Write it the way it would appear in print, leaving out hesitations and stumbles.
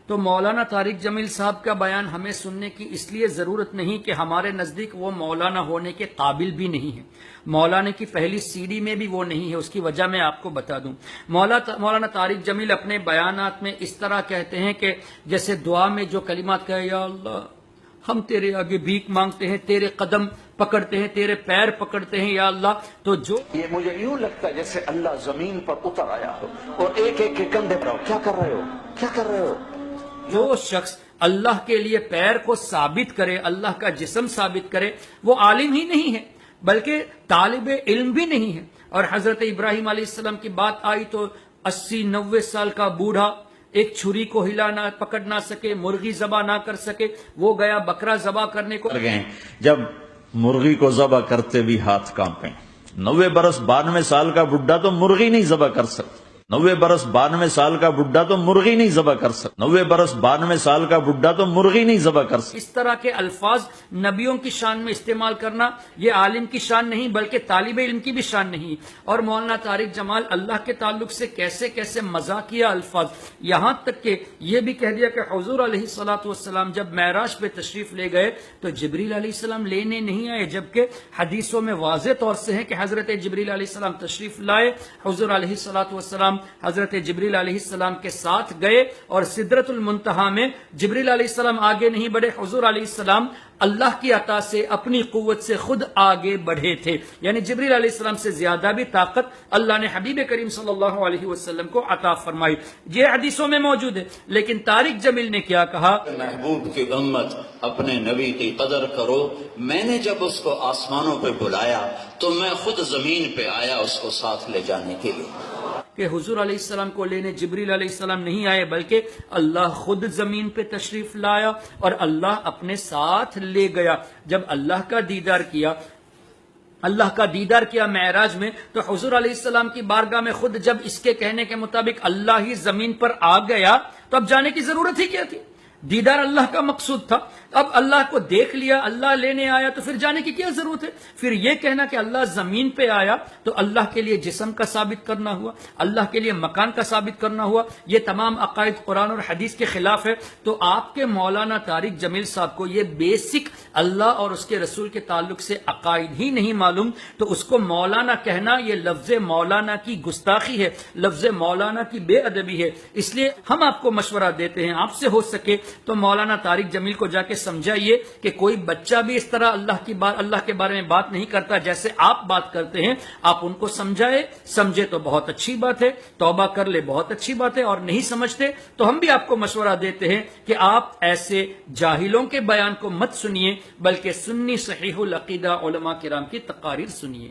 تو مولانا طارق جمیل صاحب کا بیان ہمیں سننے کی اس لیے ضرورت نہیں کہ ہمارے نزدیک وہ مولانا ہونے کے قابل بھی نہیں ہے، مولانا کی پہلی سیڑھی میں بھی وہ نہیں ہے۔ اس کی وجہ میں آپ کو بتا دوں، مولانا طارق جمیل اپنے بیانات میں اس طرح کہتے ہیں کہ جیسے دعا میں جو کلمات کہے، یا اللہ ہم تیرے آگے بھیک مانگتے ہیں، تیرے قدم پکڑتے ہیں، تیرے پیر پکڑتے ہیں یا اللہ، تو جو یہ مجھے یوں لگتا ہے جیسے اللہ زمین پر اتر آیا ہو اور ایک ایک کے کندھے پر کیا کر رہے ہو، کیا کر رہے ہو۔ جو شخص اللہ کے لیے پیر کو ثابت کرے، اللہ کا جسم ثابت کرے، وہ عالم ہی نہیں ہے بلکہ طالب علم بھی نہیں ہے۔ اور حضرت ابراہیم علیہ السلام کی بات آئی تو 80-90 سال کا بوڑھا ایک چھری کو ہلا نہ پکڑ نہ سکے، مرغی ذبح نہ کر سکے، وہ گیا بکرا ذبح کرنے کو گئے جب مرغی کو ذبح کرتے بھی ہاتھ کانپیں۔ 90 برس 92 سال کا بڈھا تو مرغی نہیں ذبح کر سکتا، 90 برس 92 سال کا بڈھا تو مرغی نہیں ذبح کر سکتا، 90 برس 92 سال کا بڈھا تو مرغی نہیں ذبح کر سکتا۔ اس طرح کے الفاظ نبیوں کی شان میں استعمال کرنا یہ عالم کی شان نہیں بلکہ طالب علم کی بھی شان نہیں۔ اور مولانا طارق جمال اللہ کے تعلق سے کیسے کیسے مذاقیہ الفاظ، یہاں تک کہ یہ بھی کہہ دیا کہ حضور علیہ الصلوۃ والسلام جب معراج پہ تشریف لے گئے تو جبریل علیہ السلام لینے نہیں آئے، جبکہ حدیثوں میں واضح طور سے ہے کہ حضرت جبریل علیہ السلام تشریف لائے، حضور علیہ الصلوۃ والسلام حضرت جبریل علیہ السلام کے ساتھ گئے اور سدرۃ المنتہا میں جبریل علیہ السلام آگے نہیں بڑھے، حضور علیہ السلام اللہ کی عطا سے اپنی قوت سے خود آگے بڑھے تھے، یعنی جبریل علیہ السلام سے زیادہ بھی طاقت اللہ نے حبیب کریم صلی اللہ علیہ وسلم کو عطا فرمائی۔ یہ حدیثوں میں موجود ہے، لیکن طارق جمیل نے کیا کہا، محبوب کی امت اپنے نبی کی قدر کرو، میں نے جب اس کو آسمانوں پہ بلایا تو میں خود زمین پہ آیا اس کو ساتھ لے جانے کے لیے۔ کہ حضور علیہ السلام کو لینے جبریل علیہ السلام نہیں آئے بلکہ اللہ خود زمین پہ تشریف لایا اور اللہ اپنے ساتھ لے گیا۔ جب اللہ کا دیدار کیا معراج میں تو حضور علیہ السلام کی بارگاہ میں خود جب اس کے کہنے کے مطابق اللہ ہی زمین پر آ گیا تو اب جانے کی ضرورت ہی کیا تھی؟ دیدار اللہ کا مقصود تھا، اب اللہ کو دیکھ لیا، اللہ لینے آیا تو پھر جانے کی کیا ضرورت ہے؟ پھر یہ کہنا کہ اللہ زمین پہ آیا تو اللہ کے لیے جسم کا ثابت کرنا ہوا، اللہ کے لیے مکان کا ثابت کرنا ہوا، یہ تمام عقائد قرآن اور حدیث کے خلاف ہے۔ تو آپ کے مولانا طارق جمیل صاحب کو یہ بیسک اللہ اور اس کے رسول کے تعلق سے عقائد ہی نہیں معلوم، تو اس کو مولانا کہنا یہ لفظ مولانا کی گستاخی ہے، لفظ مولانا کی بے ادبی ہے۔ اس لیے ہم آپ کو مشورہ دیتے ہیں، آپ سے ہو سکے تو مولانا طارق جمیل کو جا کے سمجھائیے کہ کوئی بچہ بھی اس طرح اللہ کے بارے میں بات نہیں کرتا جیسے آپ بات کرتے ہیں، آپ ان کو سمجھے تو بہت اچھی بات ہے، توبہ کر لے بہت اچھی بات ہے، اور نہیں سمجھتے تو ہم بھی آپ کو مشورہ دیتے ہیں کہ آپ ایسے جاہلوں کے بیان کو مت سنیے بلکہ سنی صحیح العقیدہ علماء کرام کی تقاریر سنیے۔